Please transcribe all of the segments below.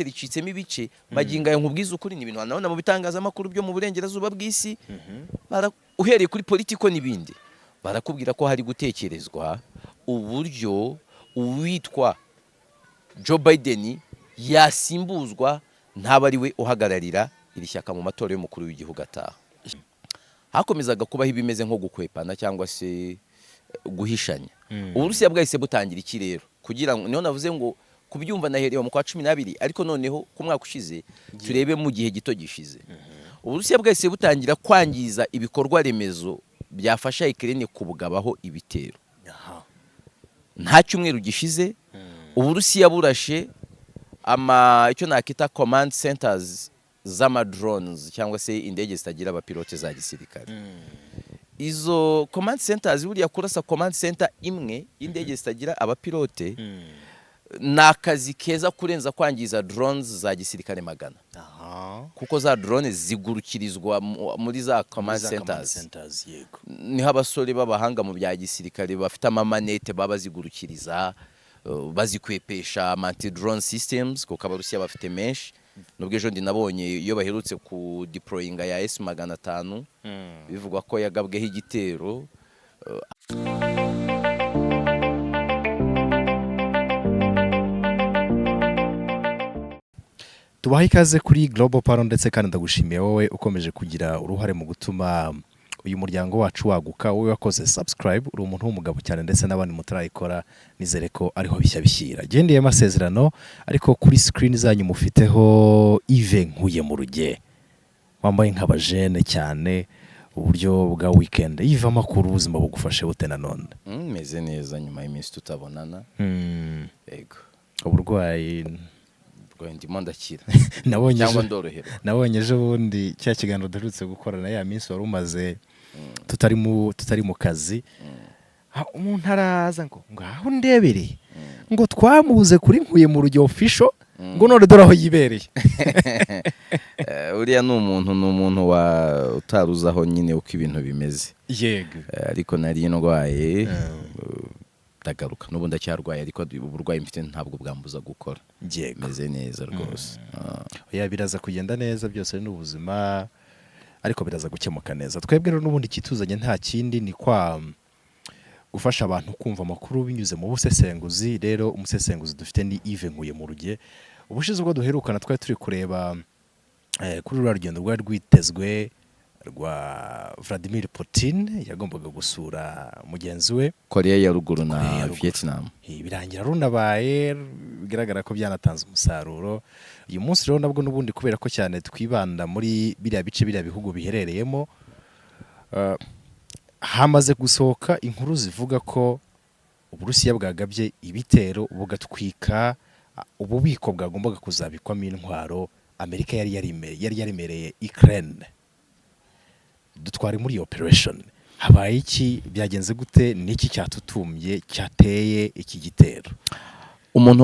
ricitsemo ibice maginga ya nkubwiza ukuri ni ibintu nabona mu bitangazamakuru byo mu burengerazuba bw'isi uhereye kuri politiko n'ibindi barakubwira ko hari gutekerezwa uburyo uwitwa Joe Biden yasimbuzwa ntaba ari we uhagararira iri shyaka mu matora y'umukuru w'igihugu ataha. Hakomezaga kubaho ibimeze nko gukwepana cyangwa se guhishanya. Uburusiya bwahise butangira iki rero kugira ngo niho navuze ngo kubyumva naherewe mu kwa 12 ariko noneho ku mwaka ushize turebe mu gihe gito gishize. Uburusiya bwahise butangira kwangiza ibikorwa remezo byafasha Ukraine kubugabaho ibitero. Nta cyumweru gishize Uburusiya burashe icyo nakita command centers z'ama drones cyangwa se indege zitagira abapilote za gisirikare. Izo command centers buriya kurasa command center imwe y'indege zitagira abapilote nakazi keza kurenza kwangiza drones za gisirikare magana. Kuko za drones zigurukirizwa muri za command centers. Niho abasore b'abahanga mu bya gisirikare bafite amamanete baba zigurukiriza bazikwepesha anti drone systems kuko abarusiya bafite menshi. Nubwo ejo ndi nabonye iyo baherutse ku deployinga ya S500 bivugwa ko yagabweho igitero. Tubaha ikaze kuri Global Paro ndetse kandi ndagushimiye wowe ukomeje kugira uruhare mu gutuma uyu muryango wacu waguka. Wowe wakoze subscribe uri umuntu w'umugabo cyane ndetse n'abandi mutarayikora nizere ko ariho bishya bishyira. Gendeye amasezerano ariko kuri screen zanyu mufiteho Yves Nkuye mu ruge wambaye nk'abajene cyane uburyo bwa weekend. Yves, amakuru ubuzima bugufashe bute nanone? Meze neza nyuma y'iminsi tutabonana. Yego. Uburwayi ndimo ndakira nabonye cyangwa ndorohera. Nabonye ejo bundi cya kiganiro duherutse gukorana ya minsi wari umaze tutari mu kazi. Umuntu araza ngo ngaho ndebere ngo twamuze kuri Nkuye mu ruge official ngo none dore aho yibereye. Uriya n'umuntu wa utaruzaho nyine uko ibintu bimeze. Yego. Ariko nari ndwaye ndagaruka n'ubu ndacyarwaye ariko uburwayi mfite ntabwo bwambuza gukora. Meze neza rwose. Oya, biraza kugenda neza byose n'ubuzima ariko biraza gukemuka neza. Twebwe rero n'ubundi kituzanye nta kindi ni kwa gufasha abantu kumva amakuru binyuze mu busesenguzi. Rero umusesenguzi dufite ni Yves Nkuye mu ruge. Ubushize ubwo duherukana twari turi kureba kuri rwa rugendo rwari rwitezwe rwa Vladimir Putin yagombaga gusura mugenzi we Korea ya ruguru na Vietnam. Birangira runabaye bigaragara ko byanatanze umusaruro. Uyu munsi rero nabwo n'ubundi kubera ko cyane twibanda muri biriya bice biriya bihugu biherereyemo hamaze gusohoka inkuru zivuga ko Uburusiya bwagabye ibitero bugatwika ububiko bwagombaga kuzabikwamo intwaro Amerika yari yaremereye Ukraine. Dutware muri operation habaye iki, byagenze gute, niki cyatutumye cyateye iki gitero? Umuntu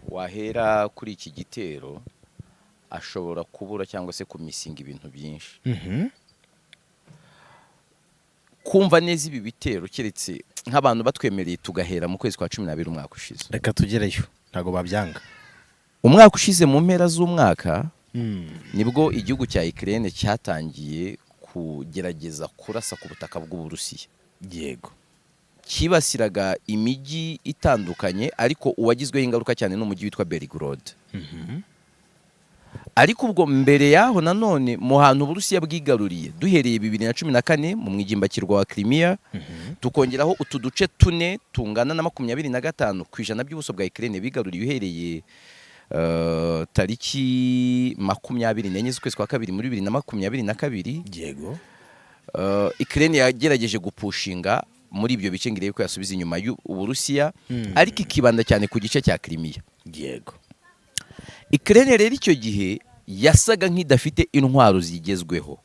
wahera kuri iki gitero ashobora kubura cyangwa se kumisinga ibintu byinshi. Kumva neza ibi bitero keretse nk'abantu batwemereye tugahera mu kwezi kwa 12 umwaka ushize. Reka tugereyo ntago babyanga. Umwaka ushize mu mpera z'umwaka nibwo igihugu cya Ukraine cyatangiye kugerageza kurasa ku butaka bw'Uburusiya. Yego. Kibasiraga imijyi itandukanye ariko uwagizweho ingaruka cyane n'umujyi witwa Belgorod. Ariko ubwo mbere yaho nanone mu hantu Uburusiya bwigaruriye duhereye 2014 mu mwigimbakirwa wa Crimea tukongeraho utuduce tune tungana na 25% by'ubuso bwa Ukraine bigaruriye uhereye tariki 24 z'ukwezi kwa kabiri muri 2022. Yego. Ukraine yagerageje gupushinga muri ibyo bice ngire ko yasubiza inyuma y'Uburusiya ariko ikibanda cyane ku gice cya Crimea. Yego. Ukraine rero icyo gihe yasaga nk'idafite intwaro zigezweho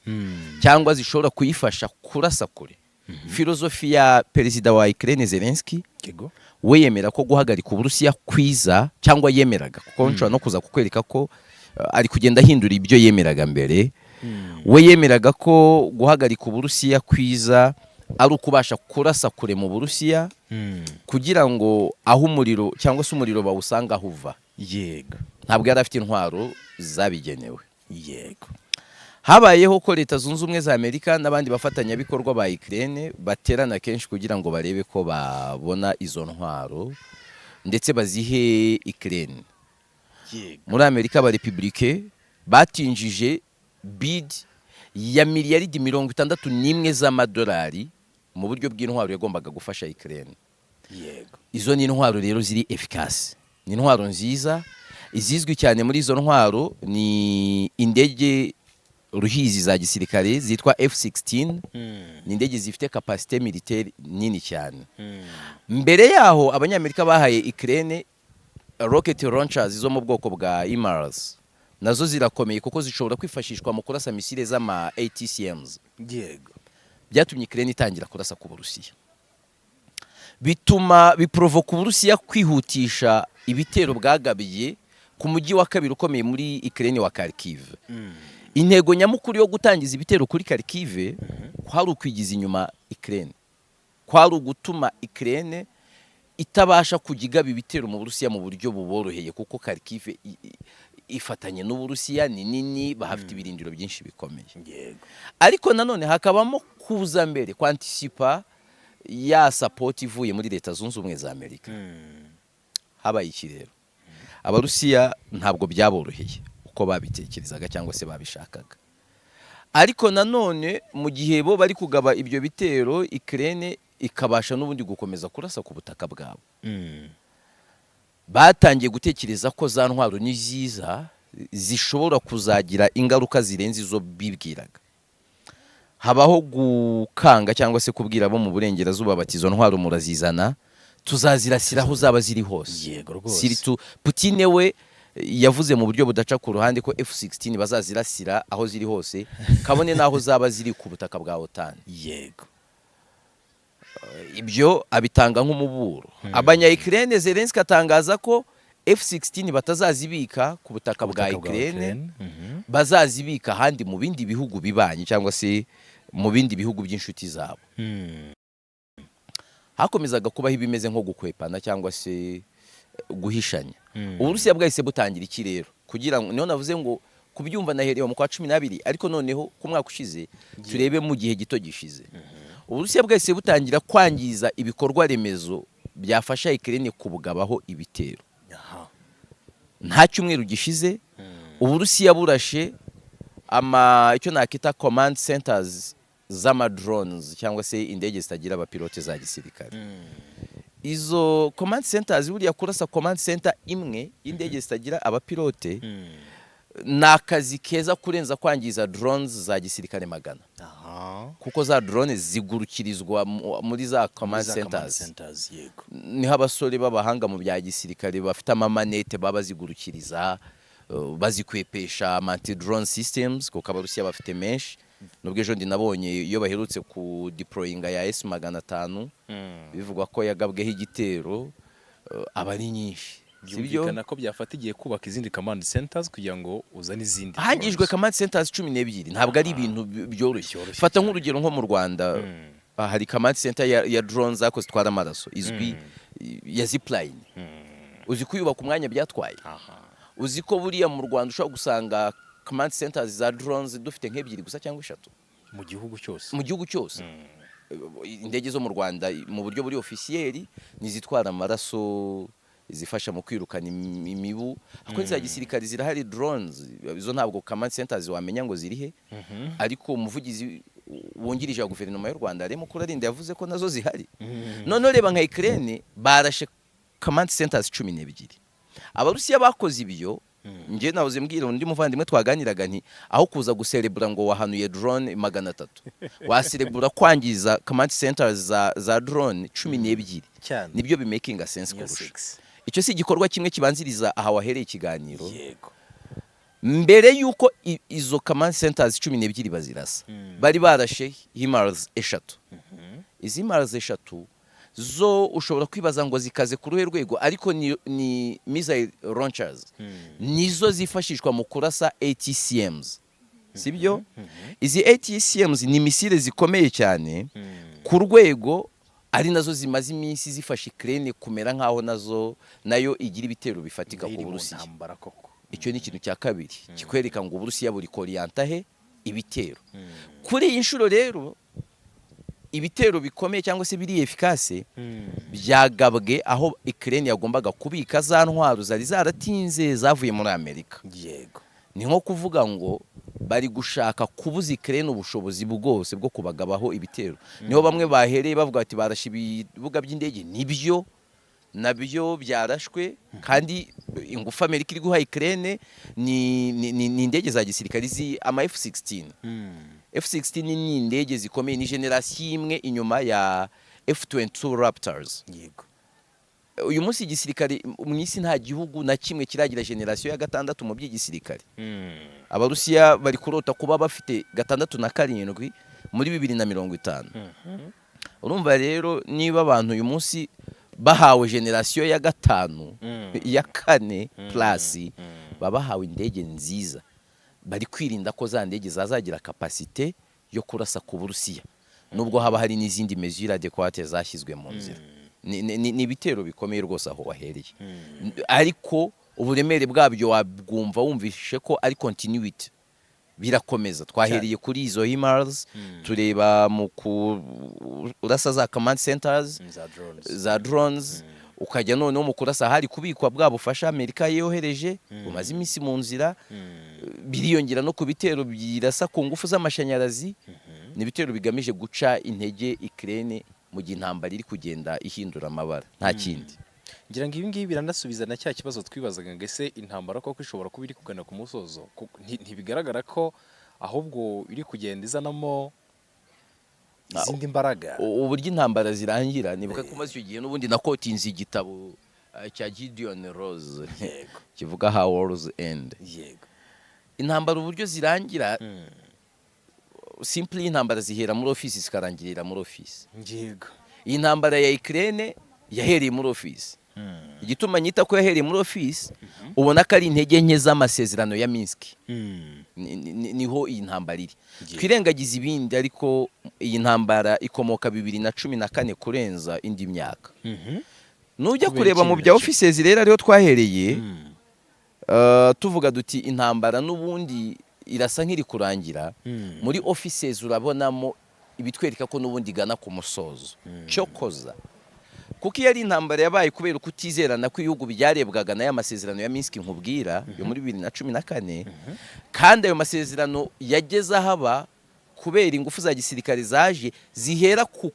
cyangwa zishobora kuyifasha kurasa kure. Filozofi ya perezida wa Ukraine Zelensky we yemera ko guhagarika Uburusiya kwiza cyangwa yemeraga kuko nshobora no kuza kukwereka ko ari kugenda hindura ibyo yemeraga mbere. We yemeraga ko guhagarika Uburusiya kwiza ari ukubasha kurasa kure mu Burusiya kugira ngo aho umuriro cyangwa se umuriro bawusanga ahuva yego ntabwo yari afite intwaro zabigenewe. yego Habayeho ko Leta Zunze Ubumwe za Amerika n'abandi bafatanyabikorwa ba Ukraine baterana kenshi kugira ngo barebe ko babona izo ntwaro ndetse bazihe Ukraine. yego Muri Amerika aba Republike batinjije bid ya miliyaridi 61 z'amadolari mu buryo bw'intwaro yagombaga gufasha Ukraine. yego Izo ni intwaro rero ziri efficace, ni intwaro nziza. Izizwi cyane muri izo ntwaro ni indege ruhizi za gisirikare zitwa F-16. Ni indege zifite capacité militaire nini cyane. Mbere yaho abanyamerika bahaye Ukraine rocket launchers zo mu bwoko bwa HIMARS, nazo zirakomeye kuko zishobora kwifashishwa mu kurasa misile z'ama ATCMs. yego Byatumye Ukraine itangira kurasa ku Burusiya, bituma biprovoka Uburusiya kwihutisha ibitero bwagabiye ku mujyi wa kabiri ukomeye muri Ukraine wa Kharkiv. Intego nyamukuru yo gutangiza ibitero kuri Kharkiv kwari ukwigiza inyuma Ukraine, kwari ugutuma Ukraine itabasha kugigaba ibitero mu Burusiya mu buryo buboroheye, kuko Kharkiv ifatanye n'Uburusiya, ni nini, bahafite ibirindiro byinshi bikomeye. yego Ariko nanone hakabamo kuza mbere kwantisipa ya support ivuye muri Leta Zunze Ubumwe za Amerika. Habaye iki rero? Abarusiya ntabwo byaboroheye uko babitekerezaga cyangwa se babishakaga, ariko nanone mu gihe bo bari kugaba ibyo bitero Ukraine ikabasha n'ubundi gukomeza kurasa ku butaka bwabo. Batangiye gutekereza ko za ntwaro ni ziza, zishobora kuzagira ingaruka zirenze izo bibwiraga. Habaho gukanga cyangwa se kubwira abo mu burengerazuba bati izo ntwaro murazizana, tuzazirasira aho zaba ziri hose. Yego rwose. Siritu Putin we yavuze mu buryo budaca ku ruhande ko F-16 bazazirasira aho ziri hose, kabone naho zaba ziri ku butaka bwa OTAN. yego Ibyo abitanga nk'umuburo. Abanya-Ukraine Zelensky atangaza ko F-16 batazazibika ku butaka bwa Ukraine, bazazibika ahandi mu bindi bihugu bibanye cyangwa se mu bindi bihugu by'inshuti zabo. Hakomezaga kubaho ibimeze nko gukwepana cyangwa se guhishanya. Uburusiya bwahise butangira iki rero, kugira ngo niho navuze ngo kubyumva naherewe mu kwa 12, ariko noneho ku mwaka ushize turebe mu gihe gito gishize. Uburusiya bwahise butangira kwangiza ibikorwa remezo byafasha Ukraine kubugabaho ibitero. Nta cyumweru gishize Uburusiya burashe icyo nakita command centers z'ama drones cyangwa se indege zitagira abapilote za gisirikare. Izo command centers buriya kurasa command center imwe y'indege zitagira abapilote nakazi keza kurenza kwangiza drones za gisirikare magana. Kuko za drone zigurukirizwa muri za command centers. yego Niho abasore b'abahanga mu bya gisirikare bafite amamanete baba zigurukiriza, bazikwepesha anti drone systems, kuko Abarusiya bafite menshi. Nubwo ejo ndi nabonye iyo baherutse ku deployinga ya S-500 bivugwa ko yagabweho igitero abari nyinshi. byumvikana ko byafata igiye kubaka izindi command centers kugira ngo uzane izindi. Hangijwe command centers 12, ntabwo ari ibintu byoroshye. Fata nk'urugero nko mu Rwanda, hari command center ya drones zako zitwara amaraso izwi ya zipline. Uzi kuyubaka umwanya byatwaye. Uzi ko buriya mu Rwanda ushobora gusanga command centers za drones dufite nk'ebyiri gusa cyangwa 3 mu gihugu cyose. Mu gihugu cyose. Indege zo mu Rwanda mu buryo buri officiel nizitwara amaraso, zifasha mu kwirukana imibu. Akonzi za gisirikare zirahari drones, izo ntabwo command centers wamenya ngo zirihe. Ariko umuvugizi wungirije wa guverinoma y'u Rwanda Remo Kurarinda yavuze ko nazo zihari. None reba nka Ukraine barashe command centers 12. Abarusiya bakoze ibyo. Nje nahoze mbwira undi muvandimwe twaganiraga nti aho kuza guserebura ngo wahanuye drone 300, waserebura kwangiza command centers za drone 12. Nibyo bimaking a sense kurusha. Icyo si igikorwa kimwe kibanziriza aha wahereye ikiganiro. Yego. Mbere yuko izo command centers 12 bazirasa, bari barashe HIMARS 3. Izi HIMARS 3 zo ushobora kwibaza ngo zikaze ku ruhe rwego, ariko ni missile launchers. Nizo zifashishwa mu kurasa ATCMs. Sibyo? Izi ATCMs ni misile zikomeye cyane ku rwego ari nazo zimaze iminsi zifasha Ukraine kumera nkaho nayo igira ibitero bifatika ku Burusiya. Icyo ni ikintu cya kabiri kikwereka ngo Uburusiya buri koriyanta he ibitero. Kuri iyi nshuro rero ibitero bikomeye cyangwa se biri efficace byagabwe aho Ukraine yagombaga kubika za ntwaro zari zaratinze zavuye muri Amerika. Yego. Ni nko kuvuga ngo bari gushaka kubuza Ukraine ubushobozi bwose bwo kubagabaho ibitero. Niho bamwe bahereye bavuga ati barashe ibibuga by'indege, nibyo nabyo byarashwe kandi ingufu Amerika iri guha Ukraine ni indege za gisirikare ama F-16. F-16 ni indege zikomeye, ni generation imwe inyuma ya F-22 Raptors. Yego. Uyu munsi igisirikare mu isi nta gihugu na kimwe kiragira generation ya gatandatu mu by'igisirikare. Abarusiya bari kurota kuba bafite gatandatu na karindwi muri 2050. Urumva rero niba abantu uyu munsi bahawe generation ya gatanu ya kane plus babahawe indege nziza, bari kwirinda ko za ndege zazagira capacité yo kurasa ku Burusiya, nubwo haba hari n'izindi mesures adéquates zashyizwe mu nzira. Ni ibitero bikomeye rwose aho wahereye, ariko uburemere bwabyo wabwumva wumvishe ko ari continuity, birakomeza. Twahereye kuri izo HIMARS, tureba mu kurasa za command centers za drones, ukajya noneho mu kurasa hari kubikwa bwa bufasha Amerika yohereje bumaze iminsi mu nzira, biriyongera no ku bitero birasa ku ngufu z'amashanyarazi. Ni ibitero bigamije guca intege Ukraine mu gihe intambara iri kugenda ihindura amabara, nta kindi. Ngira ngo ibi ngibi biranasubiza na cya kibazo twibazaga ngo ese intambara koko ishobora kuba iri kugana ku musozo. Ntibigaragara ko ahubwo iri kugenda izanamo izindi mbaraga. Uburyo intambara zirangira nibuka ko maze icyo gihe n'ubundi nakotinze igitabo cya Gideon Rose kivuga how wars end. Yego. Intambara uburyo zirangira simply intambara zihera muri office zikarangirira muri office. Yego. Iyi ntambara ya Ukraine yahereye muri office. Igituma nyita ko yahereye muri office, ubona ko ari intege nke z'amasezerano ya Minsk. Niho iyi ntambara iri. Twirengagiza ibindi, ariko iyi ntambara ikomoka 2014 kurenza indi myaka. Nujya kureba mu bya offices rero ariho twahereye, tuvuga duti intambara n'ubundi irasa nk'iri kurangira. Muri offices urabonamo ibitwereka ko n'ubundi gana ku musozo. Cyokoza kuko iyo ari intambara yabaye kubera kutizerana ko ibihugu byarebwaga n'aya masezerano ya Minsk nkubwira yo muri 2014, kandi ayo masezerano yageze ahaba kubera ingufu za gisirikare zaje zihera ku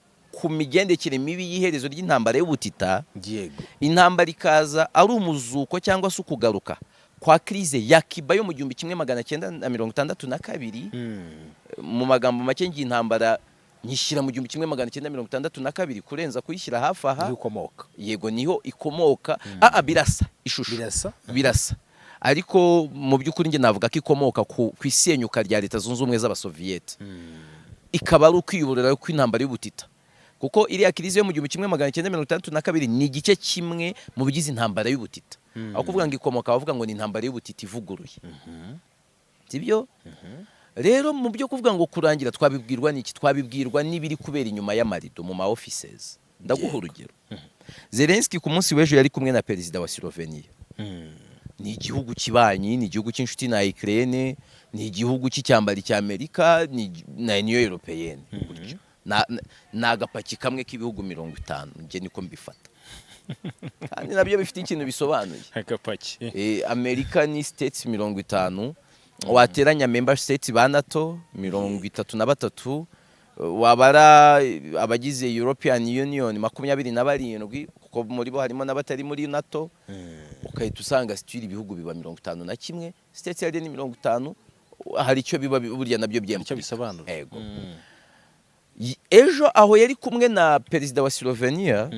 migendekere mibi y'iherezo ry'intambara y'ubutita. Yego. Intambara ikaza ari umuzuko cyangwa se ukugaruka kwa krize ya Cuba yo mu 1962. Mu magambo make ngiye intambara nyishyira mu 1962 kurenza kuyishyira hafi aha. Yego, niho ikomoka. Birasa ishusho birasa, ariko mu by'ukuri nge navuga ko ikomoka ku isenyuka rya Leta Zunze Ubumwe z'Abasoviyete. Ikaba ari ukwiyoborera ko intambara y'ubutita, kuko iriya krize yo mu 1962 ni igice kimwe mu bigize intambara y'ubutita. Aho kuvuga ngo ikomoka bavuga ngo ni intambara y'ubutita ivuguruye. Sibyo? Rero mu byo kuvuga ngo kurangira twabibwirwa n'iki? Twabibwirwa n'ibiri kubera inyuma y'amarido mu ma offices. Ndaguha urugero. Zelensky ku munsi w'ejo yari kumwe na perezida wa Slovenia. Ni igihugu kibanyi, ni igihugu cy'inshuti na Ukraine, ni igihugu cy'icyambari cya Amerika, na Union Européenne. Na agapaki kamwe k'ibihugu 50, nge niko mbifata. Kandi nabyo bifite ikintu bisobanuye. Agapaki. American States 50, wateranya member states ba NATO 33, wabara abagize European Union 27, kuko muri bo harimo n'abatari muri NATO, ukahita usanga stili ibihugu biba 51, states yari ni 50, hari icyo biba burya nabyo byemye icyo bisobanura. Yego. Ejo aho yari kumwe na perezida wa Slovenia,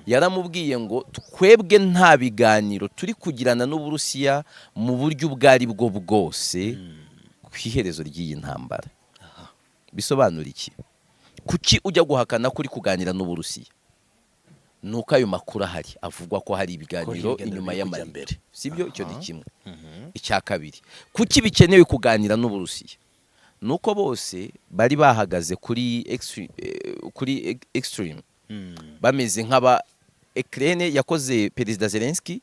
yaramubwiye ngo twebwe nta biganiro turi kugirana n'Uburusiya mu buryo bwari bwo bwose ku iherezo ry'iyi ntambara. Bisobanura iki? Kuki ujya guhakana kuri kuganira n'Uburusiya? Nuko ayo makuru ahari avugwa ko hari ibiganiro inyuma y'amarido. Sibyo? Icyo ni kimwe. Icya kabiri, kuki bikenewe kuganira n'Uburusiya? Nuko bose bari bahagaze kuri extreme bameze nk'aba Ukraine yakoze Perezida Zelensky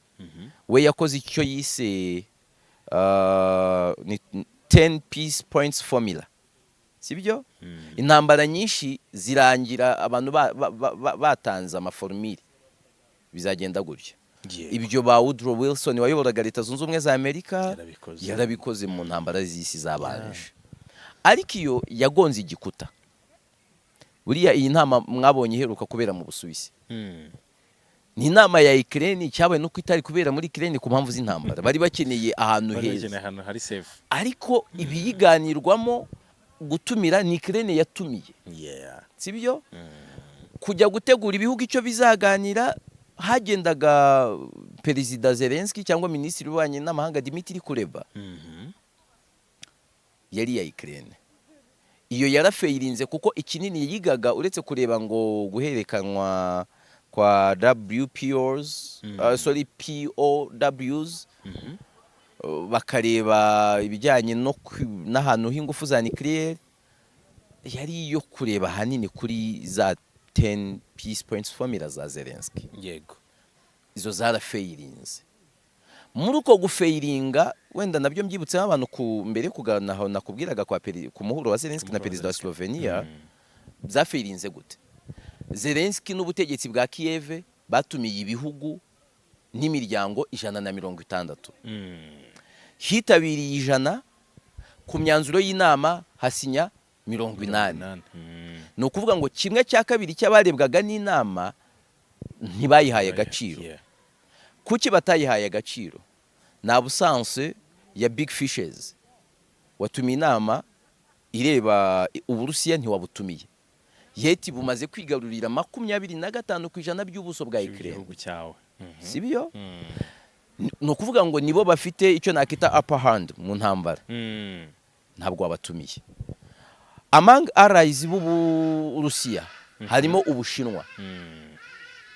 we yakoze icyo yise ni 10 peace points formula, sibyo? Intambara nyinshi zirangira abantu batanze amaformule bizagenda gutya. Ibyo ba Woodrow Wilson wayoboraga Leta Zunze Ubumwe za Amerika yarabikoze mu ntambara z'isi zabanje. Ariko iyo yagonze igikuta. Buriya iyi ntama mwabonye iheruka kubera mu Busuwisi. Ni inama ya Ukraine cyabaye no kwitari kubera muri Ukraine ku mpamvu z'intambara. Bari bakeneye ahantu heza. Ariko ibiyiganirwamo gutumira ni Ukraine yatumiye. Sibyo? Kujya gutegura ibihugu icyo bizaganira hagendaga Perezida Zelensky cyangwa Minisitiri w'Ububanyi n'Amahanga Dmitry Kuleba. Yari ya Ukraine. Iyo yarafeirinze kuko ikinini yigaga uretse kureba ngo guherekanwa kwa WPOs, POWs, bakareba ibijyanye n'ahantu h'ingufu za nuclear, yari yo kureba hanini kuri za 10 peace points formula za Zelensky. Yego. Izo zarafeirinze. Muri uko gufeiringa wenda nabyo mbyibutse abantu ku mbere kugana nakubwiraga kwa ku muhuro wa Zelensky na Perezida wa Slovenia zafeirinze gute. Zelensky n'ubutegetsi bwa Kiev batumiye ibihugu n'imiryango 160. Hitabiriye 100 ku myanzuro y'inama hasinya 80. No kuvuga ngo kimwe cya kabiri cy'abarebwaga n'inama ntibayihaye agaciro. Kuki batayihaye agaciro? Na busanse ya Big Fishes watumiye inama ireba Uburusiya ntiwabutumiye. Yeti bumaze kwigarurira 25% by'ubuso bwa Ukraine. Sibyo? No kuvuga ngo nibo bafite icyo nakita upper hand mu ntambara. Ntabwo wabatumiye. Among allies b'Uburusiya harimo Ubushinwa.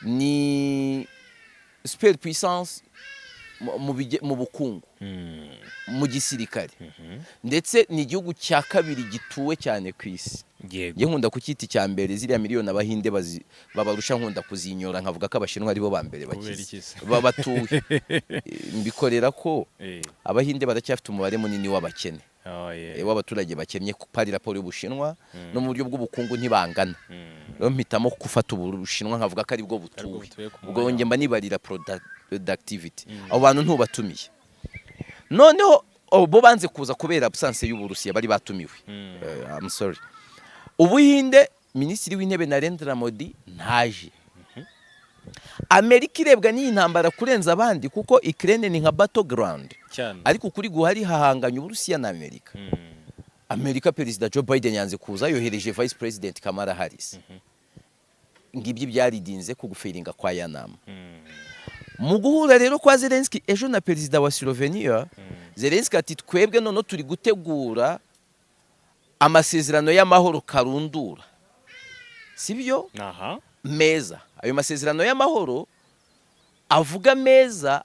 Ni superpuissance mu bukungu, mu gisirikare, ndetse ni igihugu cya kabiri gituwe cyane ku isi. Ye nkunda kukita cya mbere ziriya miliyoni abahinde babarusha nkunda kuzinyora nkavuga ko Abashinwa ari bo ba mbere batuye. Mbikorera ko Abahinde baracyafite umubare munini w'abakene. W'abaturage bakennye pari raporo y'Ubushinwa no mu buryo bw'ubukungu ntibangana. Rero mpitamo gufata Ubushinwa nkavuga ko ari bwo butuwe. Ubwo nge mba nibarira productivity. Abo bantu ntubatumiye. Noneho bo banze kuza kubera absence y'Uburusiya bari batumiwe. I'm sorry. Ubuhinde Minisitiri w'Intebe Narendra Modi ntaje. Amerika irebwa n'iyi ntambara kurenza abandi kuko Ukraine ni nka battleground. Ariko kuri guhari hahanganye Uburusiya na Amerika. Amerika Perezida Joe Biden yanze kuza yohereje Vice President Kamala Harris. Ngibyo byaridinze ku gufeiringa kwa ya nama. Mu guhura rero kwa Zelensky ejo na Perezida wa Slovenia, Zelensky ati twebwe none turi gutegura amasezerano y'amahoro karundura. Sibyo? Meza. Ayo masezerano y'amahoro avuga meza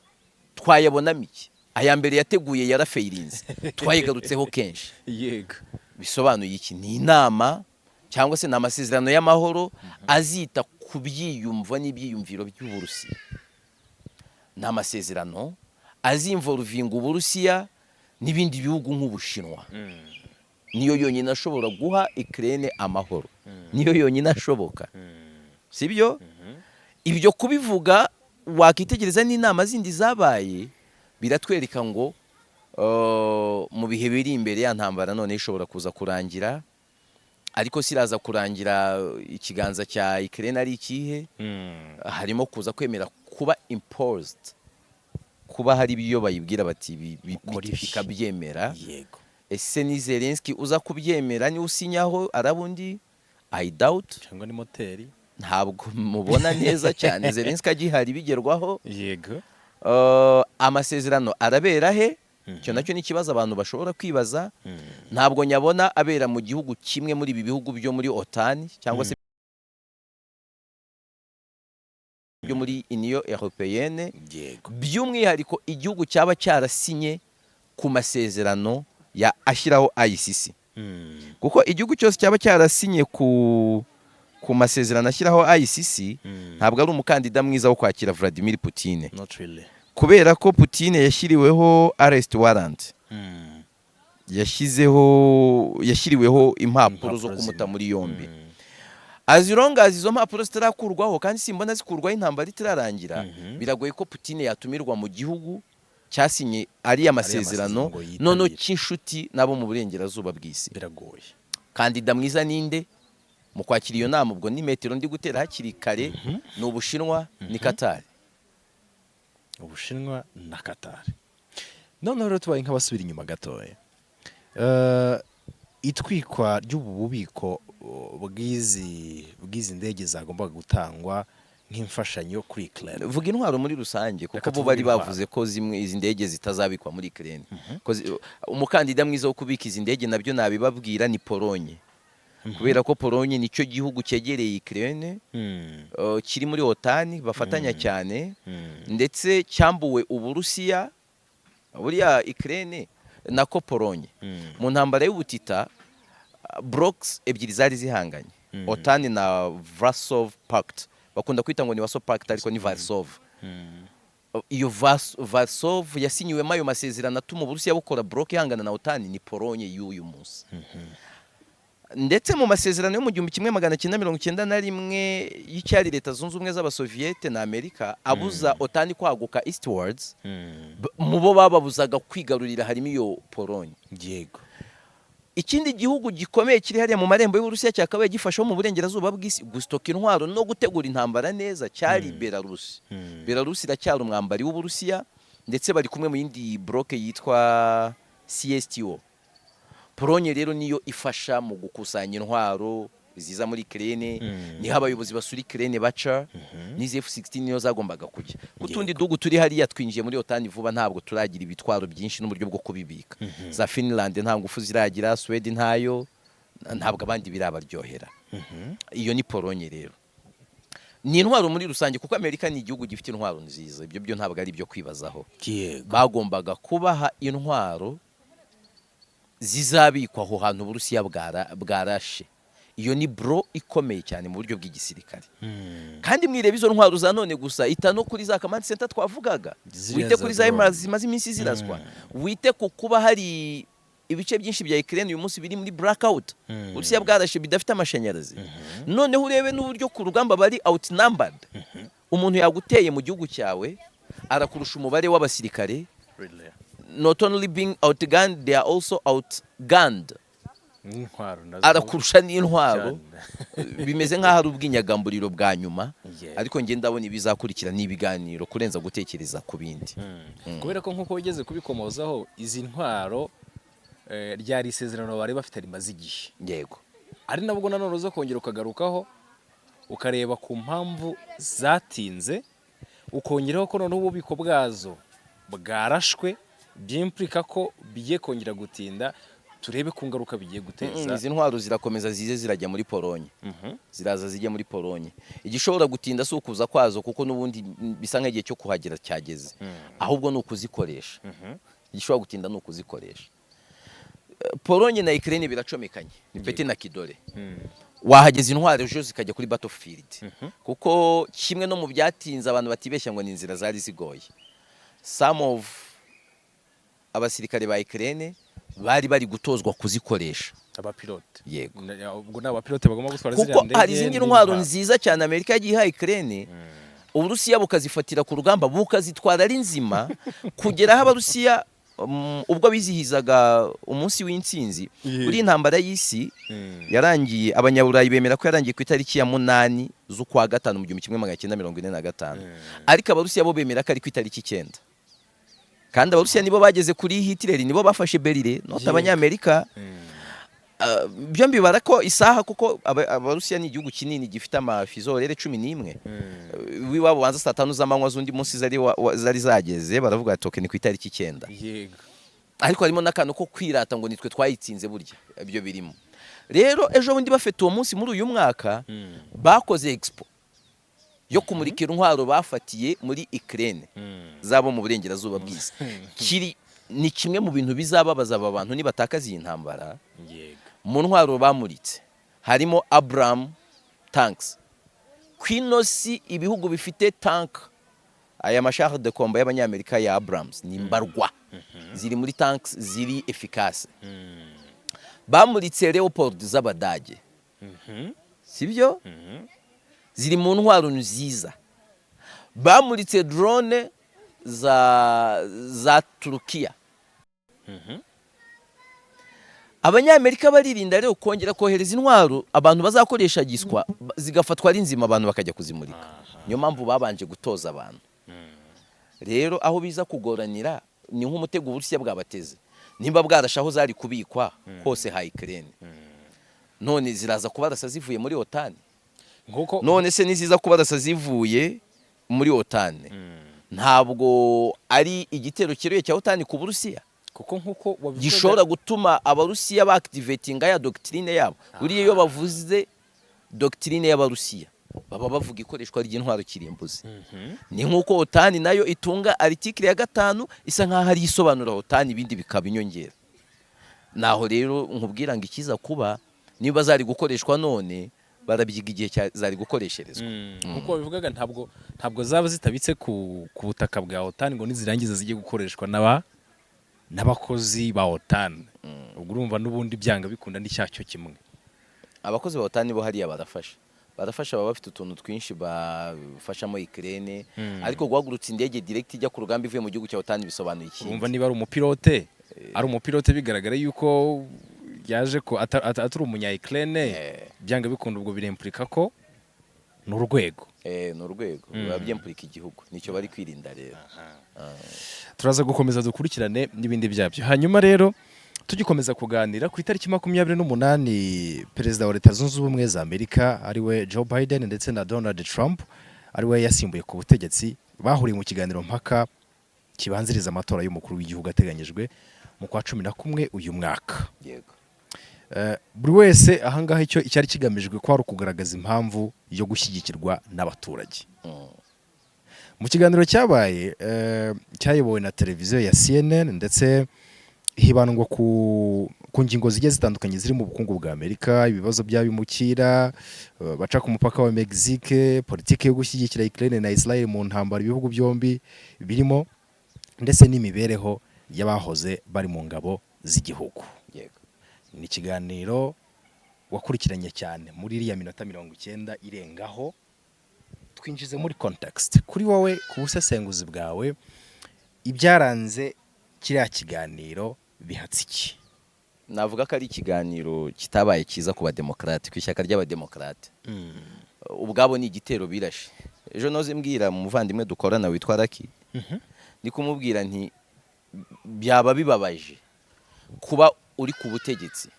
twayabona miki. Aya mbere yateguye yarafeirinze. Twayigarutseho kenshi. Yego. Bisobanuye iki? Ni inama cyangwa se n'amasezerano y'amahoro azita kubyiyumva n'ibyiyumviro by'Uburusiya. N'amasezerano azimvolvinga Uburusiya n'ibindi bihugu nk'Ubushinwa. Niyo yonyine ashobora guha Ukraine amahoro. Niyo yonyine ashoboka. Sibyo? Ibyo kubivuga wakitegereza n'inama zindi zabaye biratwereka ngo mu bihe biri imbere ya ntambara none ishobora kuza kurangira. Ariko siraza kurangira ikiganza cya Ukraine ari ikihe? Harimo kuza kwemera kuba imposed. Kuba hari ibyo bayibwira bati bikabyemera. Yego. Ese ni Zelensky uza kubyemera ni usinyaho arabundi? I doubt. Cyangwa ni moteri? Ntabwo mubona neza cyane Zelensky agihari bigerwaho. Yego. Amasezerano arabera he? Cyo nacyo ni kibazo abantu bashobora kwibaza. Ntabwo nyabona abera mu gihugu kimwe muri ibi bihugu byo muri OTAN cyangwa se byo muri Union Européenne. Yego. By'umwihariko igihugu cyaba cyarasinye ku masezerano ya ashyiraho ICC. Kuko igihugu cyose cyaba cyarasinye ku ku masezerano ashyiraho ICC ntabwo ari umukandida mwiza wo kwakira Vladimir Putin, not really. kubera ko Putin yashyiriweho arrest warrant, yashyiriweho impapuro zo kumuta muri yombi. As long as izo mpapuro zitarakurwaho kandi simbona zikurwaho intambara itararangira, biragoye ko Putin yatumirwa mu gihugu cyasinye ari amasezerano nono cy'inshuti nabo mu burengerazuba bw'isi. Biragoye. Kandida mwiza ninde mu kwakira iyo nama? Ubwo ni metero ndi gutera hakiri kare, ni Ubushinwa ni Qatar. Ubushinwa na Qatar. None rero tubaye nk'abasubira inyuma gatoya. Itwikwa ry'ubu bubiko bw'izi ndege zagombaga gutangwa nk'imfashanyo kuri Ukraine. Vuga intwaro muri rusange kuko bo bari bavuze ko zimwe izi ndege zitazabikwa muri Ukraine. Umukandida mwiza wo kubika izi ndege nabyo nabibabwira ni Polonye. Kubera ko Polonye nicyo gihugu cyegereye Ukraine, kiri muri OTAN bafatanya cyane, ndetse cyambuwe Uburusiya buriya Ukraine nako Polonye. Mu ntambara y'ubutita blocks ebyiri zari zihanganye, OTAN na Warsaw Pact. Bakunda kwita ngo ni Warsaw Pact ariko ni Warsaw. Iyo Warsaw yasinyiwemo ayo masezerano atuma Uburusiya bukora block ihangana na OTAN ni Polonye y'uyu munsi. Ndetse mu masezerano yo mu 1991 y'icyari Leta Zunze Ubumwe z'Abasoviete na Amerika abuza OTAN kwaguka eastwards, mu bo bababuzaga kwigarurira harimo iyo Polonye. Yego. Ikindi gihugu gikomeye kiri hariya mu marembo y'Uburusiya cyakabaye gifashaho mu burengerazuba bw'isi gustoka intwaro no gutegura intambara neza cyari Belarus. Belarus iracyari umwambari w'Uburusiya, ndetse bari kumwe mu yindi bloke yitwa CSTO. Polonye rero niyo ifasha mu gukusanya intwaro ziza muri Ukraine, niho abayobozi basura Ukraine baca, n'izi F-16 niyo zagombaga kujya. Kutundi dugu turi hariya twinjiye muri OTAN vuba ntabwo turagira ibitwaro byinshi n'uburyo bwo kubibika. Za Finland nta ngufu ziragira, Sweden ntayo, ntabwo abandi birabaryohera. Iyo ni Polonye rero. Ni intwaro muri rusange kuko Amerika ni igihugu gifite intwaro nziza, ibyo byo ntabwo ari byo kwibazaho. Bagombaga kubaha intwaro zizabikwa aho hantu Uburusiya bwarashe. Iyo ni bro ikomeye cyane mu buryo bw'igisirikare. Kandi mwireba izo ntwaro za none gusa, itano kuri za command center twavugaga, wite kuri za HIMARS zimaze iminsi zirazwa, wite ku kuba hari ibice byinshi bya Ukraine uyu munsi biri muri blackout, Uburusiya bwarashe bidafite amashanyarazi. Noneho urebe n'uburyo ku rugamba bari outnumbered. Umuntu yaguteye mu gihugu cyawe arakurusha umubare w'abasirikare. Not only being outgunned, they are also outgunned. Arakurusha n'intwaro. Bimeze nk'aho ari ubwinyagamburiro bwa nyuma, ariko nge ndabona ibizakurikira n'ibiganiro kurenza gutekereza ku bindi. Kubera ko nkuko wigeze kubikomozaho, izi ntwaro ryari isezerano bari bafite rimaze igihe. Yego. Ari nabwo nanone zo kongera ukagarukaho ukareba ku mpamvu zatinze, ukongeraho ko noneho ububiko bwazo bwarashwe, byimplika ko bigiye kongera gutinda. Turebe ku ngaruka bigiye guteza. Izi ntwaro zirakomeza zize zirajya muri Polonye. Ziraza zijya muri Polonye. Igishobora gutinda si ukuza kwazo kuko n'ubundi bisa nk'igihe cyo kuhagera cyageze. Ahubwo ni ukuzikoresha. Igishobora gutinda ni ukuzikoresha. Polonye na Ukraine biracomekanye. Ni peti na kidore. Wahageze intwaro ejo zikajya kuri battlefield. Kuko kimwe no mu byatinze abantu batibeshya ngo ni inzira zari zigoye. Some of abasirikare ba Ukraine bari gutozwa kuzikoresha. Abapilote. Yego. Ubwo n'abapilote bagomba gutwara ziriya ndege. Kuko hari izindi ntwaro nziza cyane Amerika yagiye iha Ukraine, Uburusiya bukazifatira ku rugamba bukazitwara ari nzima, kugera aho Abarusiya ubwo bizihizaga umunsi w'intsinzi kuri intambara y'isi yarangiye. Abanyaburayi bemera ko yarangiye ku itariki ya 8 z'ukwa gatanu mu 1945, ariko Abarusiya bo bemera ko ari ku itariki 9. Kandi Abarusiya nibo bageze kuri Hitler, nibo bafashe Berlin, nota Abanyamerika. Byombi barako isaha kuko Abarusiya ni igihugu kinini gifite amafizorere 11. Wiwabo wanza saa 5 z'amanywa z'undi munsi zari zageze, baravuga ati ni ku itariki 9. Yego. Ariko harimo nakano ko kwirata ngo nitwe twayitsinze burya, ibyo birimo. Rero ejo bundi bafite uwo munsi muri uyu mwaka bakoze expo yo kumurikira intwaro bafatiye muri Ukraine zabo mu burengerazuba bw'isi. Kiri ni kimwe mu bintu bizababaza aba bantu nibatakaza iyi ntambara. Mu ntwaro bamuritse harimo Abraham tanks kwino si ibihugu bifite tank aya mashare de combat y'abanyamerika ya Abrams ni mbarwa ziri muri tanks ziri efficace bamuritse Leopard z'Abadage sibyo ziri mu ntwaro nziza bamuritse drone za Turukiya abanyamerika baririnda rero kongera kohereza intwaro abantu bazakoresha giswa zigafatwa ari nzima abantu bakajya kuzimurika niyo mpamvu babanje gutoza abantu rero aho biza kugoranira ni nk'umutego Uburusiya bwabateze nimba bwarashaho zari kubikwa hose ha Ukraine none ziraza kubarasa zivuye muri OTAN none se niziza kubarasa zivuye muri OTAN ntabwo ari igitero kiruye cya OTAN ku Burusiya kuko nkuko gishobora gutuma abarusiya baactivatinga ya doctrine yabo buriye iyo bavuze doctrine y'abarusiya baba bavuga ikoreshwa ry'intwaro kirimbuzi ni nkuko OTAN nayo itunga article ya 5 isa nkaho ari isobanura OTAN ibindi bikaba inyongera naho rero nkubwira ngo ikiza kuba niba zari gukoreshwa none barabyiga igihe zari gukoresherezwa nkuko bivugaga ntabwo zaba zitabitse ku butaka bwa OTAN ngo nizirangiza zijye gukoreshwa n'abakozi ba OTAN ubwo urumva n'ubundi byanga bikunda n'icyacyo kimwe abakozi ba OTAN bo hariya barafasha baba bafite utuntu twinshi bafashamo Ukraine ariko guhagurutsa indege direct ijya ku rugamba ivuye mu gihugu cya OTAN bisobanuye iki urumva niba ari umupilote bigaragara yuko yaje ko atari umunya Ukraine byanga bikunda ubwo biremplika ko n'urwego n'urwego biba byemplika igihugu nicyo bari kwirinda rero turaza gukomeza dukurikirane n'ibindi byabyo hanyuma rero tugikomeza kuganira ku itariki 28 perezida wa Leta Zunze Ubumwe za Amerika ariwe Joe Biden ndetse na Donald Trump ariwe yasimbuye ku butegetsi bahuriye mu kiganiro mpaka kibanziriza amatora y'umukuru w'igihugu ateganyijwe mu kwa 11 uyu mwaka yego buri wese ahangaha icyo cyari kigamijwe ko ari kugaragaza impamvu yo gushyigikirwa n'abaturage mu kiganiro cyabaye cyayobowe na televiziyo ya CNN ndetse hibandwa ku ngingo zigiye zitandukanye ziri mu bukungu bwa Amerika ibibazo by'abimukira baca ku mupaka wa Mexique politiki yo gushyigikira Ukraine na Israel mu ntambara ibihugu byombi birimo ndetse n'imibereho y'abahoze bari mu ngabo z'igihugu yego ni ikiganiro wakurikiranye cyane muri iriya minota 90 irengaho twinjize muri context kuri wowe ku busesenguzi bwawe ibyaranze kiriya kiganiro bihatsiki navuga ko ari ikiganiro kitabaye kiza ku bademokrate ku ishyaka ry'abademokrate ubwabo ni igitero birashe ejo noze mbwira mu muvandimwe dukorana witwa Raki ni kumubwira nti byaba bibabaje kuba uri ku butegetsi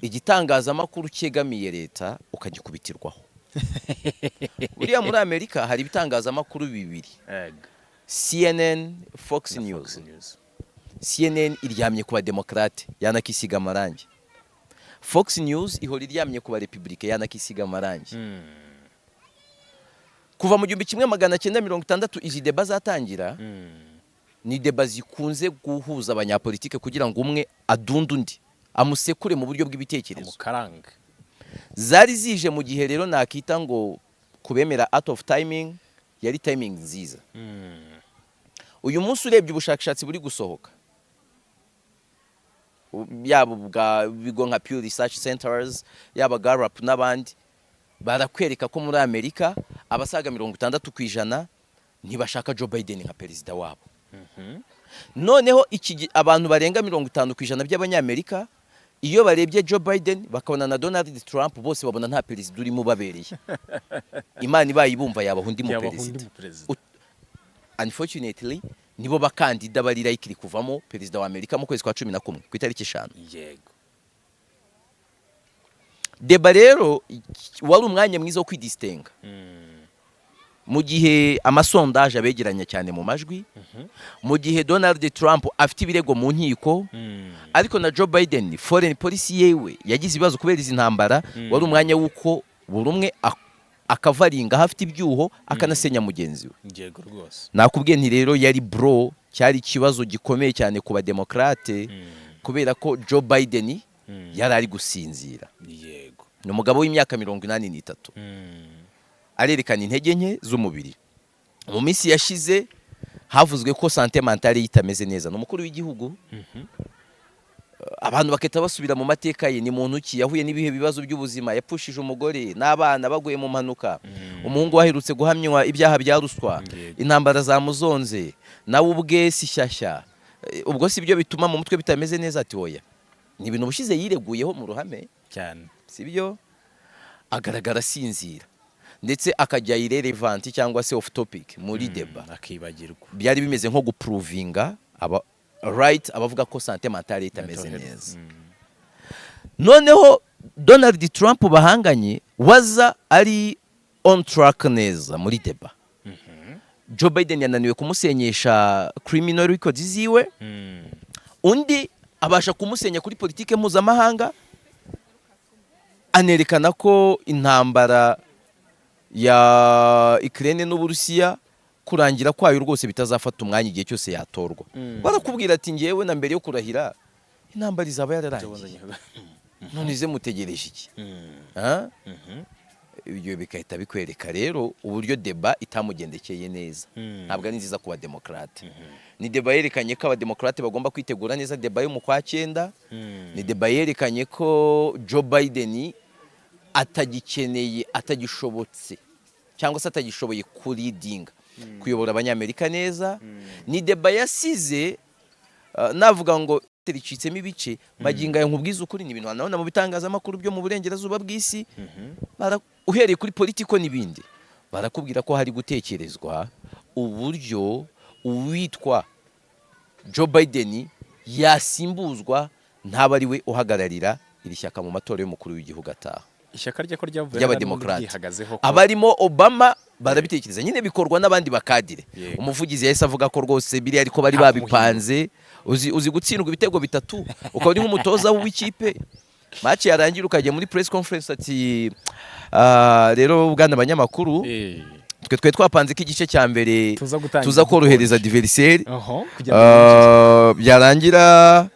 igitangazamakuru cyegamiye leta ukagikubitirwaho buriya muri Amerika hari ibitangazamakuru bibiri CNN Fox News CNN iryamye ku bademokrate yanakisiga amarangi Fox News ihora iryamye ku barepublike yanakisiga amarangi kuva mu 1960 izi deba zatangira ni deba zikunze guhuza abanyapolitike kugira ngo umwe adunde undi amusekure mu buryo bw'ibitekerezo mukaranga zari zije mu gihe rero nakita ngo kubemera out of timing yari timing nziza uyu munsi urebye ubushakashatsi buri gusohoka yaba bwa bigo nka Pew Research Centers yaba Gallup n'abandi barakwereka ko muri Amerika abasaga 60% ntibashaka Joe Biden nka perezida wabo noneho abantu barenga 50% by'abanyamerika iyo barebye Joe Biden bakabona na Donald Trump bose babona nta perezida urimo babereye Imana ibayibumva yabaho undi mu perezida unfortunately nibo bakandida bari likely kuvamo perezida wa Amerika mu kwezi kwa 11 ku itariki 5 yego deba rero wari umwanya mwiza wo kwidistinga mu gihe amasondaje abegeranya cyane mu majwi mu gihe Donald Trump afite ibirego mu nkiko ariko na Joe Biden foreign policy yewe yagize ibibazo kubera izi ntambara wari umwanya wuko buri umwe akavaringa hafite ibyuho akanasenya mugenzi we yego rwose nakubwiye nti rero yari bro cyari kibazo gikomeye cyane ku bademokrate kubera ko Joe Biden yari ari gusinzira yego ni umugabo w'imyaka 83 arerekana intege nke z'umubiri. Mu minsi yashize havuzwe ko santé mentale itameze neza. Ni umukuru w'igihugu, abantu baketa basubira mu mateka ye. Ni muntu ki yahuye n'ibihe bibazo by'ubuzima, yapushije umugore n'abana baguye mu mpanuka, umuhungu waherutse guhamywa ibyaha bya ruswa, intambara zamuzonze, nawe ubwe si shyashya. Ubwo si byo bituma mu mutwe bitameze neza? Ati oya, ni ibintu bushize yireguyeho mu ruhame cyane, si byo? Agaragara asinzira ndetse akajya irrelevant cyangwa se off topic muri deba, akibagirwa. Byari bimeze nko guprovinga right abavuga ko santé mentale itameze neza. Noneho Donald Trump bahanganye waza ari on track neza muri deba. Joe Biden yananiwe kumusenyesha criminal records ziwe, undi abasha kumusenya kuri politike mpuzamahanga, anerekana ko intambara ya Ukraine n'Uburusiya kurangira kwayo rwose bitazafata umwanya igihe cyose yatorwa. Barakubwira ati ngewe na mbere yo kurahira intambara izaba yararangiye, none ize mutegereje iki? Ibyo bikahita bikwereka rero uburyo deba itamugendekeye neza. Ntabwo ari nziza kuba demokrate. Ni deba yerekanye ko abademokrate bagomba kwitegura neza deba yo mu kwa 9. Ni deba yerekanye ko Joe Biden atagikeneye, atagishobotse cyangwa se atagishoboye kuridinga kuyobora abanyamerika neza. Ni deba yasize navuga ngo tericitsemo ibice. Maginga ya nkubwiza ukuri ni ibintu naona mu bitangazamakuru byo mu burengerazuba bw'isi, uhereye kuri politiko n'ibindi, barakubwira ko hari gutekerezwa uburyo uwitwa Joe Biden yasimbuzwa ntaba ari we uhagararira iri shyaka mu matora y'umukuru w'igihugu ataha. Ishyaka rye ko ryavuye y'abademokrate abarimo Obama barabitekereza nyine, bikorwa n'abandi bakadire. Umuvugizi yahise avuga ko rwose biri ariko bari babipanze. Uzi gutsindwa ibitego 3 ukaba uri nk'umutoza w'ikipe, match yarangira ukajya muri press conference ati rero bwana abanyamakuru twe twapanze ko igice cya mbere tuza korohereza adversaire, byarangira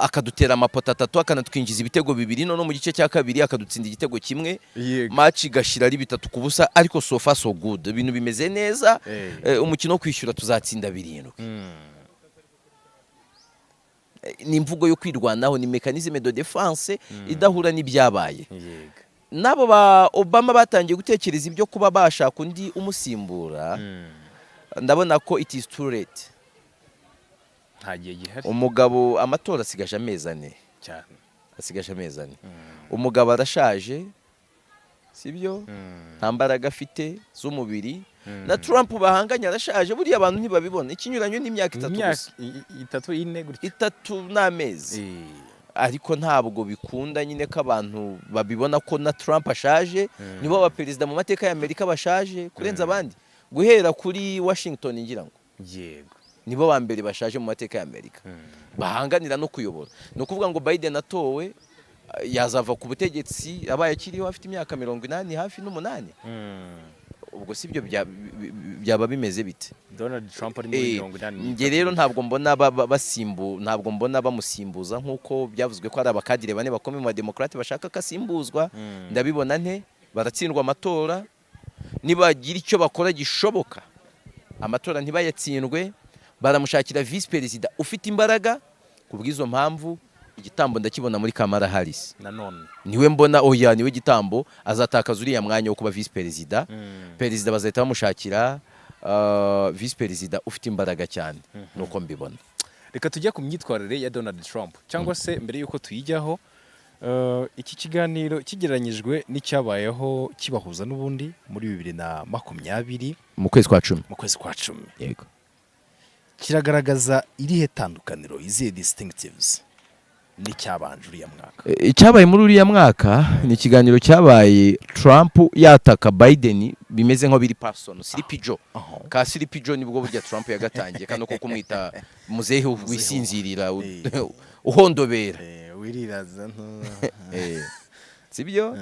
akadutera amapota 3 akanatwinjiza ibitego 2, none mu gice cya kabiri akadutsinda igitego 1, match igashira ari 3-0. Ariko so far so good, ibintu bimeze neza. Umukino wo kwishyura tuzatsinda 7. Ni imvugo yo kwirwanaho, ni mechanisme de défense idahura n'ibyabaye. Nabo ba Obama batangiye gutekereza ibyo kuba bashaka undi umusimbura. Ndabona ko it is too late. Ntagiye gihari. Umugabo amatora asigaje amezi 4 cyane, asigaje amezi 4. Umugabo arashaje, sibyo? Nta mbaraga afite z'umubiri. Na Trump bahanganye arashaje, buriya abantu ntibabibona. Ikinyuranyo n'imyaka 3 gusa, 3 gutya, 3 n'amezi. Ariko ntabwo bikunda nyine ko abantu babibona ko na Trump ashaje. Nibo ba perezida mu mateka y'Amerika bashaje kurenza abandi, guhera kuri Washington ngira ngo. Yego, nibo ba mbere bashaje mu mateka y'Amerika bahanganira no kuyobora. No kuvuga ngo Biden atowe yazava ku butegetsi abaye akiriho afite imyaka 80 hafi n'8. Ubwo sibyo byaba bimeze bite? Donald Trump ari muri 80. Nge rero ntabwo mbona ntabwo mbona bamusimbuza nkuko byavuzwe ko ari abakadire 4 bakomeye mu demokrate bashaka kasimbuzwa. Ndabibona nte baratsindwa amatora, nibagira icyo bakora gishoboka amatora ntibayatsindwe, baramushakira vice president ufite imbaraga. Kubwizo mpamvu igitambo ndakibona muri Kamala Harris. Nanone niwe mbona oya niwe gitambo azatakaza uriya mwanya wo kuba vice president. President bazahita bamushakira vice president ufite imbaraga cyane. Nuko mbibona. Reka tujya ku myitwarire ya Donald Trump cyangwa se mbere yuko tuyijyaho, iki kiganiro kigereranyijwe n'icyabayeho kibahuza n'ubundi muri 2020 mu kwezi kwa 10. Mu kwezi kwa 10, yego, kiragaragaza irihe tandukaniro, izihe distinctives n'icyabanje uriya mwaka? Icyabaye muri uriya mwaka ni ikiganiro cyabaye Trump yataka Biden bimeze nko biri person Siripijo. Ka Siripijo nibwo burya Trump yagatangiye kano ko kumwita muzehe wisinzirira uhondobera wiriraza nto sibyo.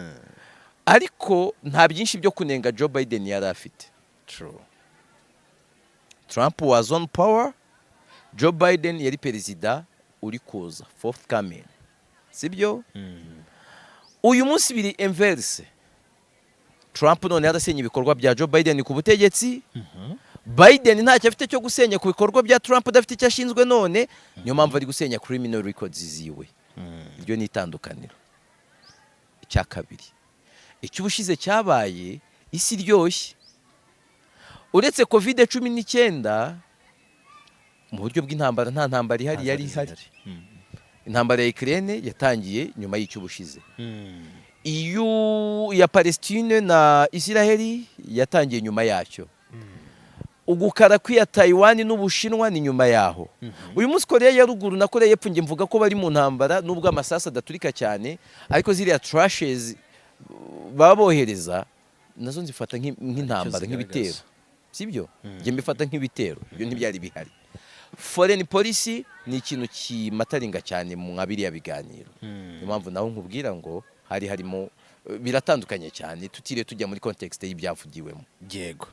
Ariko nta byinshi byo kunenga Joe Biden yari afite. True. Trump was on power, Joe Biden yari perezida uri kuza forthcoming, sibyo? uyu munsi biri inverse. Trump none yarasenya ibikorwa bya Joe Biden ku butegetsi. Biden ntacyo afite cyo gusenya ku bikorwa bya Trump, adafite icyo ashinzwe none, niyo mpamvu ari gusenya criminal records ziwe. Iryo ni itandukaniro. Icya kabiri, icy'ubushize cyabaye isi ryoshye. Uretse COVID-19 mu buryo bw'intambara, nta ntambara ihari yari ihari. Intambara ya Ukraine yatangiye nyuma y'icy'ubushize. Iyo ya Palestine na Israeli yatangiye nyuma yacyo. Ugukara kwiya Taiwan n'Ubushinwa ni nyuma yaho. Uyu munsi Korea ya ruguru na Korea y'Epfo nge mvuga ko bari mu ntambara, nubwo amasasa adaturika cyane, ariko ziriya trashes babohereza nazo nzifata nk'intambara, nk'ibitero. Sibyo? Nge mbifata nk'ibitero. Ibyo ntibyari bihari. Foreign policy ni ikintu kimataringa cyane mu nkabiri ya biganiro. Niyo mpamvu naho nkubwira ngo harimo biratandukanye cyane, tutire tujya muri context y'ibyavugiwemo. Yego.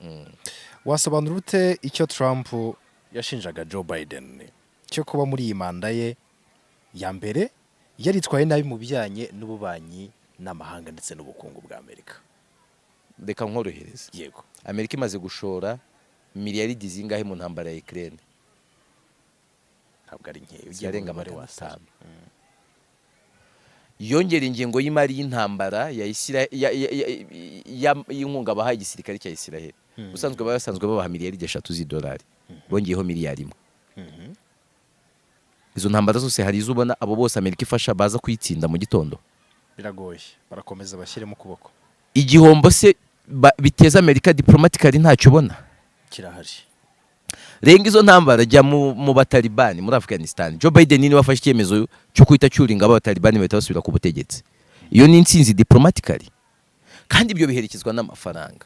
Wasobanura ute icyo Trump yashinjaga Joe Biden cyo kuba muri iyi manda ye ya mbere yaritwaye nabi mu bijyanye n'ububanyi n'amahanga ndetse n'ubukungu bwa Amerika? Reka nkorohereza. Yego. Amerika imaze gushora miliyaridi zingahe mu ntambara ya Ukraine? Ntabwo ari nkeya, yarenga amare wa 5. Yongera ingengo y'imari y'intambara ya y'inkunga bahaye igisirikare cya Israel. Usanzwe babaha miliyaridi 3 z'idolari. Bongeyeho miliyari 1. Izo ntambara zose hari izubona abo bose Amerika ifasha baza kuyitsinda mu gitondo. Biragoye, barakomeza bashyiremo kuboko. Igihombo se biteza Amerika diplomatically ntacyo ubona kirahari. Renga izo ntambara jya mu batalibani muri Afghanistan. Joe Biden ni wafashe icyemezo cyo kwita cyuringa abatalibani bahita basubira ku butegetsi. Iyo ni intsinzi diplomatically, kandi ibyo biherekezwa n'amafaranga.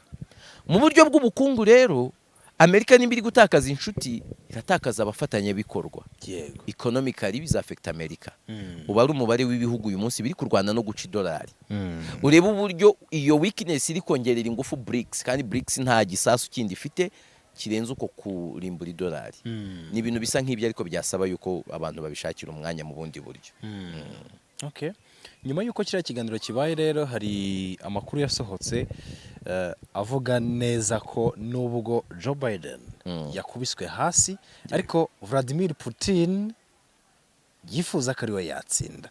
Mu buryo bw'ubukungu rero Amerika nimbiri gutakaza inshuti, iratakaza abafatanya bikorwa. Yego. Economically bizaffect Amerika. Uba ari umubare w'ibihugu uyu munsi biri kurwana no guca idolari. Ureba uburyo iyo weakness iri kongerera ingufu BRICS, kandi BRICS nta gisasu kindi ifite kirenze uko kurimbura idolari. Ni ibintu bisa nk'ibyo, ariko byasaba yuko abantu babishakira umwanya mu bundi buryo. Okay. Nyuma yuko kiriya kiganiro kibaye rero hari amakuru yasohotse avuga neza ko nubwo Joe Biden yakubiswe hasi, ariko Vladimir Putin yifuza ko ariwe yatsinda.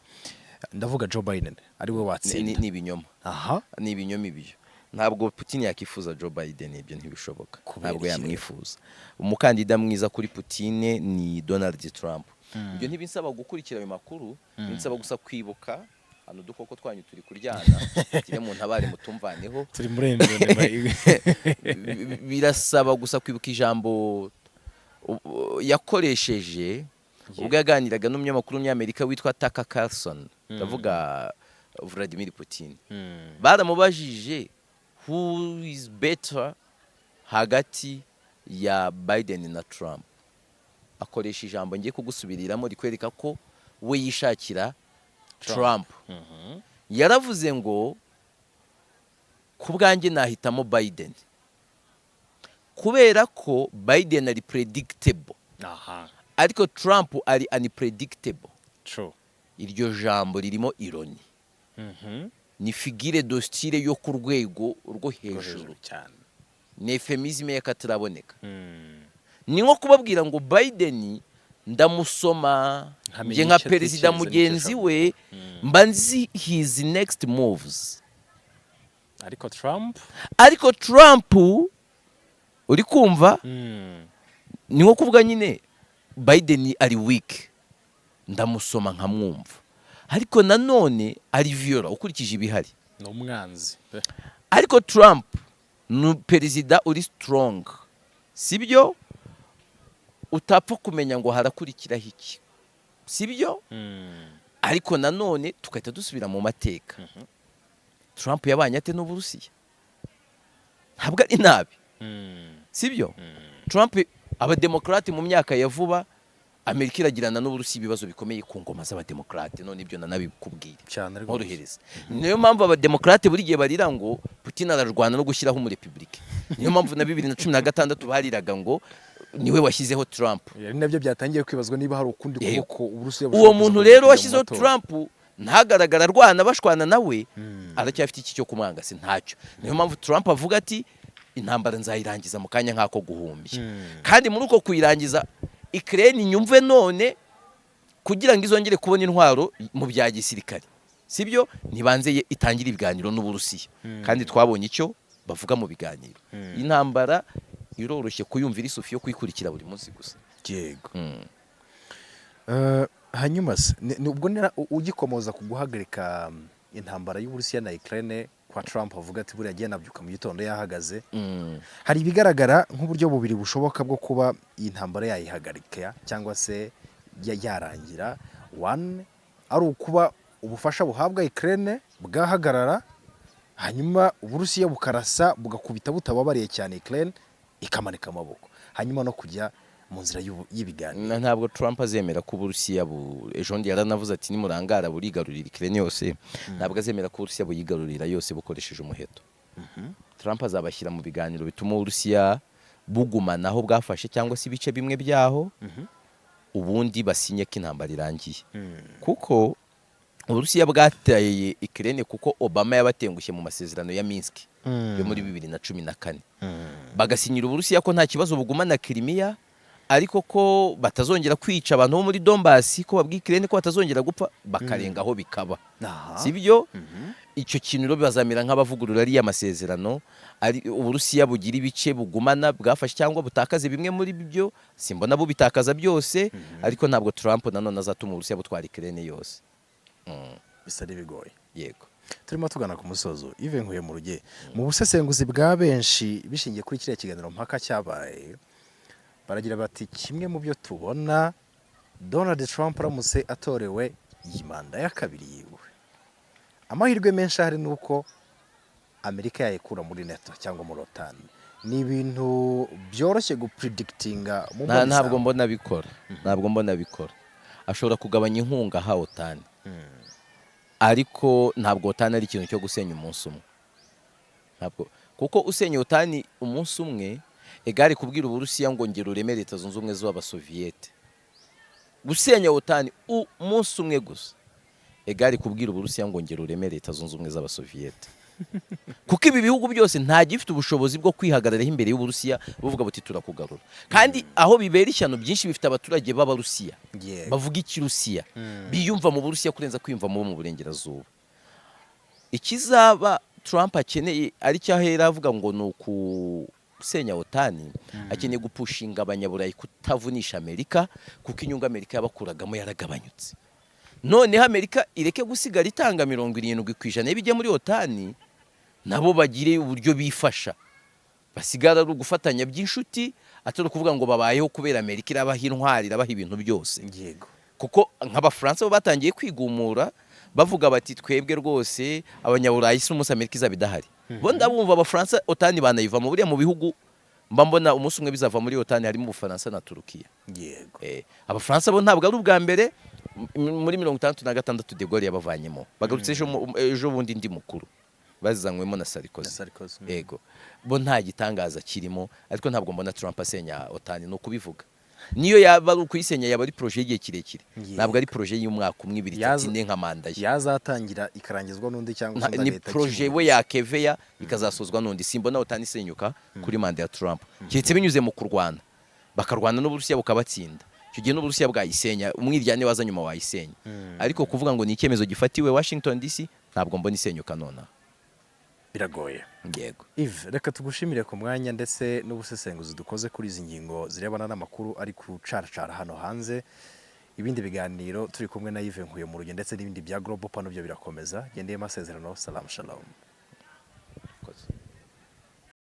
Ndavuga Joe Biden ariwe watsinda. Ni ibinyoma. Aha. Ni ibinyoma ibyo. Ntabwo Putin yakifuza Joe Biden, ibyo ntibishoboka. Ntabwo yamwifuza. Umukandida mwiza kuri Putin ni Donald Trump. Ibyo ntibinsaba gukurikira ayo makuru, binsaba gusa kwibuka hano dukoko twanyu turi kuryana, kire mu ntabare mutumvaneho. Turi murembere. Birasaba gusa kwibuka ijambo yakoresheje ubwo yaganiraga n'umunyamakuru w'Amerika witwa Tucker Carlson. Ndavuga Vladimir Putin. Baramubajije who is better hagati ya Biden na Trump. Akoresha ijambo ngiye kugusubiriramo rikwereka ko we yishakira Trump. Yaravuze ngo ku bwanjye nahitamo Biden kubera ko Biden ari predictable. Ariko Trump ari unpredictable. True. Iryo jambo ririmo ironi. Ni figure de style yo ku rwego rwo hejuru cyane. Ni euphemisme yakataraboneka. Ni nko kubabwira ngo Biden ndamusoma nge nka perezida mugenzi we, mba nzi his next moves. Ariko Trump uri kumva ni nko kuvuga nyine Biden ari weak, ndamusoma nkamwumva, ariko nanone ari viola ukurikije ibihari, no mwanzi. Ariko Trump ni perezida uri strong, sibyo utapfa kumenya ngo harakurikiraho iki, sibyo ariko nanone tukahita dusubira mu mateka. Trump yabanye ate n'Uburusiya? Ntabwo ari nabi, sibyo Trump abademokrate mu myaka ya vuba Amerika iragirana n'Uburusiya ibibazo bikomeye ku ngoma z'abademokrate, none ibyo nanabikubwira cyane nkorohereza. Niyo mpamvu abademokrate buri gihe barira ngo Putin ararwana no gushyiraho mu republike. Niyo mpamvu na 2016 bariraga ngo niwe washyizeho Trump. Yari nabyo byatangiye kwibazwa niba hari ukundi kuboko Uburusiya. Uwo muntu rero washyizeho Trump ntagaragara arwana bashwana nawe aracyafite iki cyo kumwanga se ntacyo. Niyo mpamvu Trump avuga ati intambara nzayirangiza mu kanya nk'ako guhumbya. Kandi muri uko kuyirangiza Ukraine nyumve none kugira ngo izongere kubona intwaro mu bya gisirikare, sibyo nibanze itangira ibiganiro n'Uburusiya. Kandi twabonye icyo bavuga mu biganiro. Intambara iroroshye kuyumvira isufi yo kuyikurikira buri munsi gusa. Yego. Hanyuma se ubwo ugikomoza ku guhagarika intambara y'Uburusiya na Ukraine kwa Trump avuga ati buriya agiye nabyuka mu gitondo yahagaze, hari ibigaragara nk'uburyo bubiri bushoboka bwo kuba iyi ntambara yayihagarika cyangwa se yarangira. One ari ukuba ubufasha buhabwa Ukraine bwahagarara, hanyuma Uburusiya bukarasa bugakubita butababariye cyane Ukraine ikamanika amaboko, hanyuma no kujya mu nzira y'ibiganiro. Ntabwo Trump azemera ko Uburusiya ejo ndi yaranavuze ati nimurangara burigarurira Ukraine yose. Ntabwo azemera ko Uburusiya buyigarurira yose bukoresheje umuheto. Trump azabashyira mu biganiro bituma Uburusiya bugumana aho bwafashe cyangwa se ibice bimwe byaho, ubundi basinye ko intambara irangiye. Kuko Uburusiya bwateye Ukraine kuko Obama yabatengushye mu masezerano ya Minsk yo muri 2014. Bagasinyira Uburusiya ko nta kibazo bugumana Crimea, ariko ko batazongera kwica abantu bo muri Donbass, ko babwiye Ukraine ko batazongera gupfa, bakarengaho bikaba. Sibyo? Icyo kintu rero bazamira nk'abavugurura ari amasezerano, ari Uburusiya bugira ibice bugumana bwafashe cyangwa butakaze bimwe muri byo, simbona bo bitakaza byose, ariko ntabwo Trump nanone azatuma Uburusiya butwara Ukraine yose. Bisa bigoye. Yego. Turimo tugana ku musozo. Ive nkuye mu ruge. Mu busesenguzi bwa benshi bishingiye kuri kiriya kiganiro mpaka cyabaye, baragira bati kimwe mu byo tubona Donald Trump aramutse atorewe iyi manda ya kabiri yiwe, amahirwe menshi ahari nuko Amerika yayikura muri NATO cyangwa muri OTAN. Ni ibintu byoroshye gupredikitinga mu mboni. Ntabwo mbona bikora. Ntabwo mbona bikora. Ashobora kugabanya inkunga ha OTAN. Ariko ntabwo OTAN ari ikintu cyo gusenya umunsi umwe. Ntabwo, kuko usenya OTAN umunsi umwe egari kubwira Uburusiya ngo ngero ureme Leta Zunze Ubumwe z'Abasoviyete. Gusenya OTAN umunsi umwe gusa egari kubwira Uburusiya ngo ngero ureme Leta Zunze Ubumwe z'Abasoviyete. Kuko ibi bihugu byose nta gifite ubushobozi bwo kwihagararaho imbere y'Uburusiya buvuga buti turakugarura. Kandi aho bibera ishyano byinshi bifite abaturage b'Abarusiya bavuga Ikirusiya, biyumva mu Burusiya kurenza kwiyumva mu Burengerazuba. Ikizaba Trump akeneye ari cyahera avuga ngo nuku gusenya OTAN, akeneye gupushinga abanyaburayi kutavunisha Amerika, kuko inyungu Amerika yabakuragamo yaragabanyutse. Noneho Amerika ireke gusigara itanga 70% y'ibijya muri OTAN, nabo bagire uburyo bifasha, basigara ari gufatanya by'inshuti, atari kuvuga ngo babayeho kubera Amerika irabaha intwari irabaha ibintu byose. Yego. Kuko nk'Abafaransa bo batangiye kwigumura bavuga bati twebwe rwose abanyaburayi si umunsi Amerika izabidahari. Bo ndabumva Abafaransa OTAN banayiva mu buriya mu bihugu mbambona umunsi umwe bizava muri OTAN harimo Ubufaransa na Turukiya. Yego. Abafaransa bo ntabwo ari ubwa mbere, muri 1956 De Gaulle yabavanyemo, bagarutse ejo bundi ndi mukuru bazanywemo na Sarkozy. Yego. Bo nta gitangaza kirimo, ariko ntabwo mbona Trump asenya OTAN, no kubivuga. Niyo yaba ari ukuyisenya yaba ari projet y'igihe kirekire. Ntabwo ari projet y'umwaka umwe 2 3 nka manda ye. Yazatangira ikarangizwa n'undi cyangwa ni projet we yakeveya ikazasozwa n'undi. Simbona OTAN isenyuka kuri manda ya Trump. Kiretse binyuze mu kurwana. Bakarwana n'Uburusiya bukabatsinda. Icyo gihe n'Uburusiya bwayisenya, umwiryane waza nyuma wayisenya. Ariko kuvuga ngo ni icyemezo gifatiwe Washington DC, ntabwo mbona isenyuka nona. Biragoye. Yego. Yves, reka tugushimire ku mwanya ndetse n'ubusesenguzi dukoze kuri izi ngingo zirebana n'amakuru ari kucaracara hano hanze. Ibindi biganiro turi kumwe na Yves Nkuye mu ruge ndetse n'ibindi bya Global Pano byo birakomeza. Gendeye amasezerano. Salam shalom.